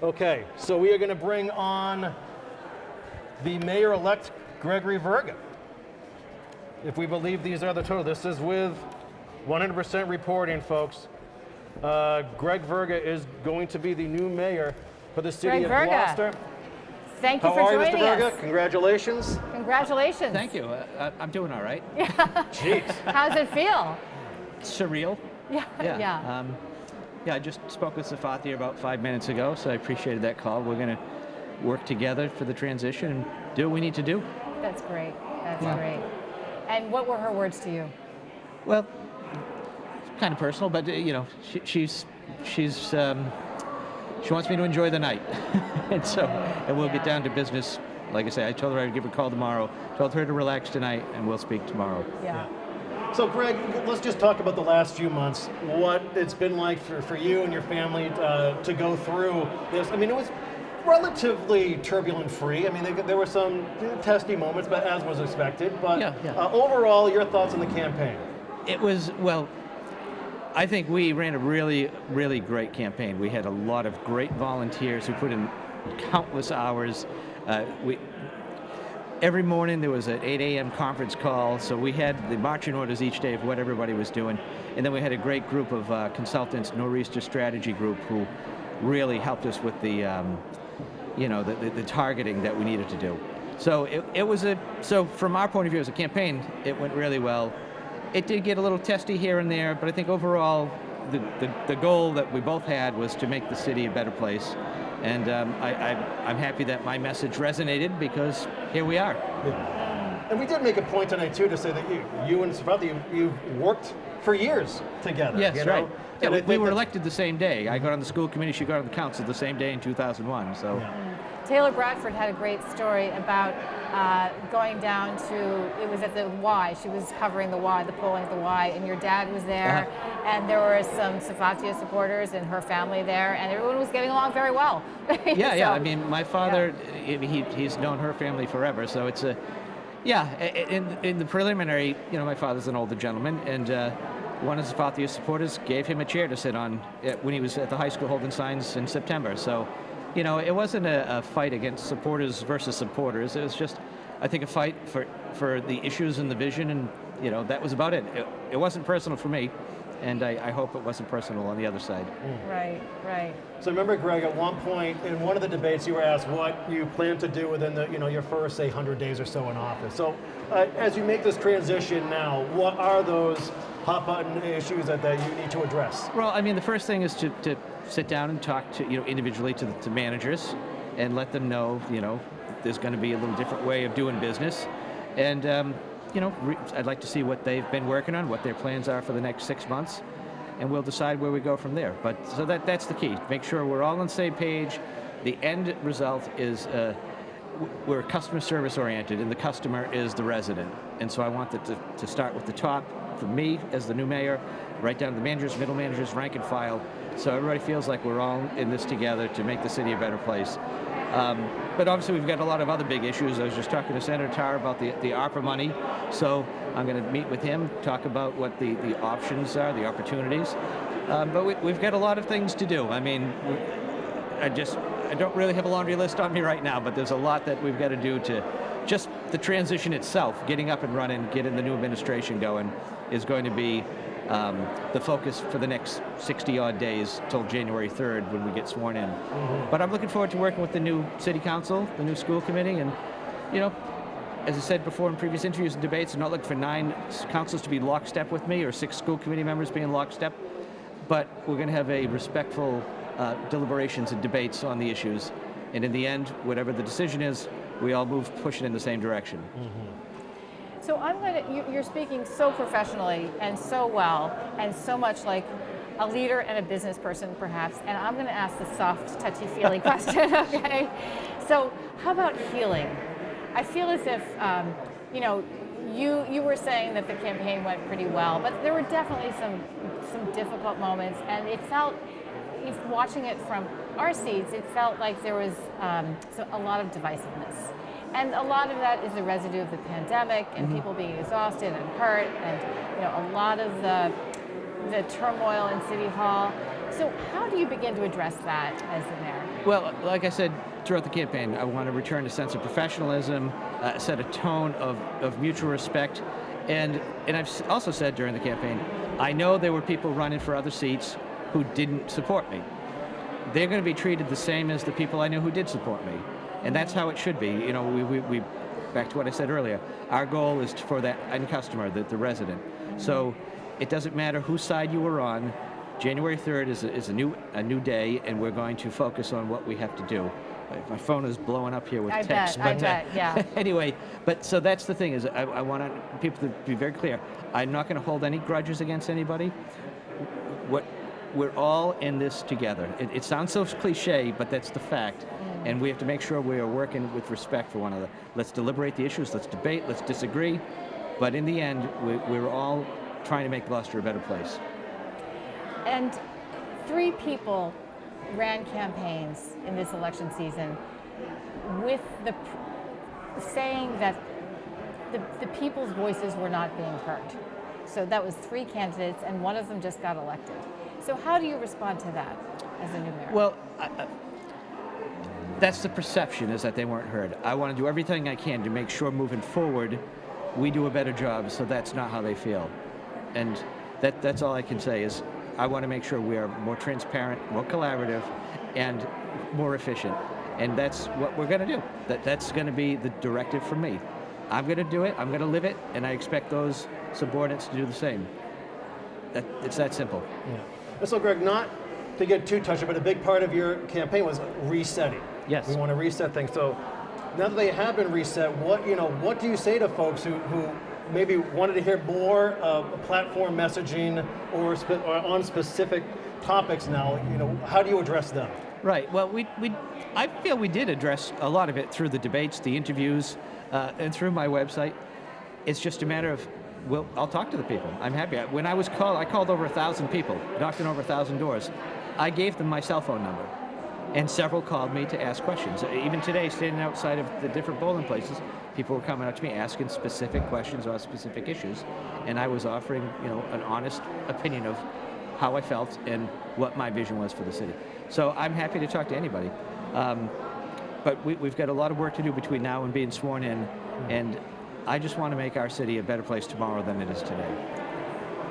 Okay, so we are going to bring on the mayor-elect, Gregory Verga. If we believe these are the total, this is with 100% reporting, folks. Greg Verga is going to be the new mayor for the city of Gloucester. Thank you How for are you, joining Mr. Verga? us. Congratulations. Congratulations. Thank you. I'm doing all right. Jeez. How's it feel? Surreal. Yeah. Yeah, I just spoke with Safathi about 5 minutes ago, so I appreciated that call. We're going to work together for the transition and do what we need to do. That's great. That's great. And what were her words to you? Well, it's kind of personal, but she wants me to enjoy the night, and we'll get down to business. Like I say, I told her I'd give her a call tomorrow. Told her to relax tonight, and we'll speak tomorrow. Yeah. So Greg, let's just talk about the last few months, what it's been like for you and your family to go through this. I mean, it was relatively turbulent-free. I mean, there were some testy moments, but as was expected. But overall, your thoughts on the campaign? It was, well, I think we ran a really, really great campaign. We had a lot of great volunteers who put in countless hours. Every morning there was an 8 a.m. conference call, so we had the marching orders each day of what everybody was doing. And then we had a great group of consultants, Nor'easter Strategy Group, who really helped us with the targeting that we needed to do. So so from our point of view as a campaign, it went really well. It did get a little testy here and there, but I think overall the goal that we both had was to make the city a better place. And I'm happy that my message resonated, because here we are. Yeah. And we did make a point tonight too to say that you and Safathi, you've worked for years together. Yes, right. Yeah, we were elected the same day. I got on the school committee, she got on the council the same day in 2001. So. Yeah. Taylor Bradford had a great story about going down to, it was at the Y, she was covering the Y, the polling at the Y, and your dad was there, and there were some Safathia supporters and her family there, and everyone was getting along very well. Yeah. I mean, my father, he's known her family forever, so it's in the preliminary, my father's an older gentleman, and one of the Safathia supporters gave him a chair to sit on when he was at the high school holding signs in September. So. It wasn't a fight against supporters versus supporters. It was just, I think, a fight for the issues and the vision, and that was about it. It wasn't personal for me, and I hope it wasn't personal on the other side. Right. So remember, Greg, at one point in one of the debates, you were asked what you plan to do within your first, say, 100 days or so in office. So as you make this transition now, what are those hot button issues that you need to address? Well, I mean, the first thing is to sit down and talk to individually to managers, and let them know there's going to be a little different way of doing business, and I'd like to see what they've been working on, what their plans are for the next 6 months, and we'll decide where we go from there. But so that's the key. Make sure we're all on the same page. The end result is we're customer service oriented, and the customer is the resident. And so I want to start with the top, from me as the new mayor, right down to the managers, middle managers, rank and file, so everybody feels like we're all in this together to make the city a better place. But obviously we've got a lot of other big issues. I was just talking to Senator Tarr about the ARPA money, so I'm going to meet with him, talk about what the options are, the opportunities. But we've got a lot of things to do. I mean, I don't really have a laundry list on me right now, but there's a lot that we've got to do to just the transition itself, getting up and running, getting the new administration going, is going to be the focus for the next 60-odd days till January 3rd when we get sworn in. Mm-hmm. But I'm looking forward to working with the new city council, the new school committee, and, as I said before in previous interviews and debates, I'm not looking for 9 councils to be lockstep with me or 6 school committee members being lockstep, but we're going to have a respectful deliberations and debates on the issues. And in the end, whatever the decision is, we all move pushing in the same direction. Mm-hmm. So you're speaking so professionally and so well and so much like a leader and a business person perhaps, and I'm going to ask the soft, touchy-feely question, okay? So how about healing? I feel as if, you were saying that the campaign went pretty well, but there were definitely some difficult moments, and it felt, if watching it from our seats, it felt like there was a lot of divisiveness. And a lot of that is the residue of the pandemic and people being exhausted and hurt, and a lot of the turmoil in City Hall. So how do you begin to address that as the mayor? Well, like I said throughout the campaign, I want to return a sense of professionalism, set a tone of mutual respect, and I've also said during the campaign, I know there were people running for other seats who didn't support me. They're going to be treated the same as the people I knew who did support me, and that's how it should be. You know, we back to what I said earlier. Our goal is for that end customer, the resident. So it doesn't matter whose side you were on. January 3rd is a new day, and we're going to focus on what we have to do. My phone is blowing up here with text. I bet, yeah. Anyway, but so that's the thing is I want people to be very clear. I'm not going to hold any grudges against anybody. We're all in this together. It sounds so cliche, but that's the fact. And we have to make sure we are working with respect for one another. Let's deliberate the issues, let's debate, let's disagree. But in the end, we're all trying to make Gloucester a better place. And 3 people ran campaigns in this election season with saying that the people's voices were not being heard. So that was 3 candidates, and one of them just got elected. So how do you respond to that as a new mayor? Well, that's the perception, is that they weren't heard. I want to do everything I can to make sure moving forward we do a better job, so that's not how they feel. And that's all I can say is I want to make sure we are more transparent, more collaborative, and more efficient. And that's what we're going to do. That's going to be the directive from me. I'm going to do it, I'm going to live it, and I expect those subordinates to do the same. It's that simple. Yeah. So, Greg, not to get too touchy, but a big part of your campaign was resetting. Yes. We want to reset things. So now that they have been reset, what do you say to folks who maybe wanted to hear more platform messaging or on specific topics now? How do you address them? Right. Well, I feel we did address a lot of it through the debates, the interviews, and through my website. It's just a matter of, well, I'll talk to the people. I'm happy. When I was called, I called over 1,000 people, knocked on over 1,000 doors. I gave them my cell phone number, and several called me to ask questions. Even today, standing outside of the different polling places, people were coming up to me asking specific questions about specific issues, and I was offering, an honest opinion of how I felt and what my vision was for the city. So I'm happy to talk to anybody. But we've got a lot of work to do between now and being sworn in, and I just want to make our city a better place tomorrow than it is today.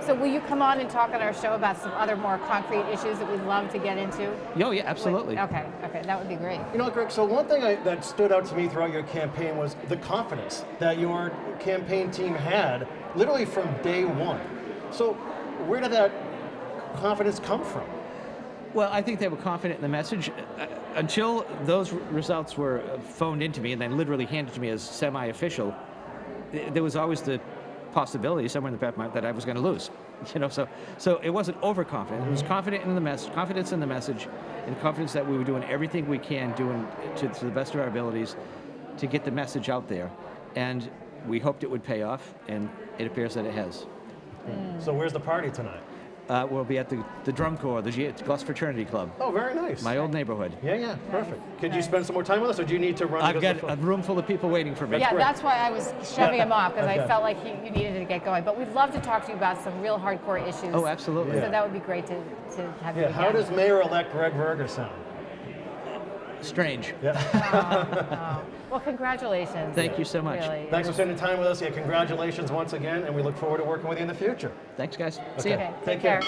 So will you come on and talk on our show about some other more concrete issues that we'd love to get into? Oh, yeah, absolutely. Okay, that would be great. Greg, so one thing that stood out to me throughout your campaign was the confidence that your campaign team had literally from day one. So where did that confidence come from? Well, I think they were confident in the message. Until those results were phoned into me and then literally handed to me as semi-official, there was always the possibility somewhere in the back of my mind that I was going to lose. So it wasn't overconfident. It was confidence in the message, and confidence that we were doing everything we can, doing to the best of our abilities to get the message out there. And we hoped it would pay off, and it appears that it has. So where's the party tonight? We'll be at the Drum Corps, the Gloucester Fraternity Club. Oh, very nice. My old neighborhood. Yeah, perfect. Could you spend some more time with us, or do you need to run? I've got a room full of people waiting for me. That's why I was shoving him off, because I felt like you needed to get going. But we'd love to talk to you about some real hardcore issues. Oh, absolutely. So that would be great to have you again. How does Mayor-elect Greg Verga sound? Strange. Yeah. Well, congratulations. Thank you so much. Really. Thanks for spending time with us. Yeah, congratulations once again, and we look forward to working with you in the future. Thanks, guys. Okay. See ya. Okay, Take care.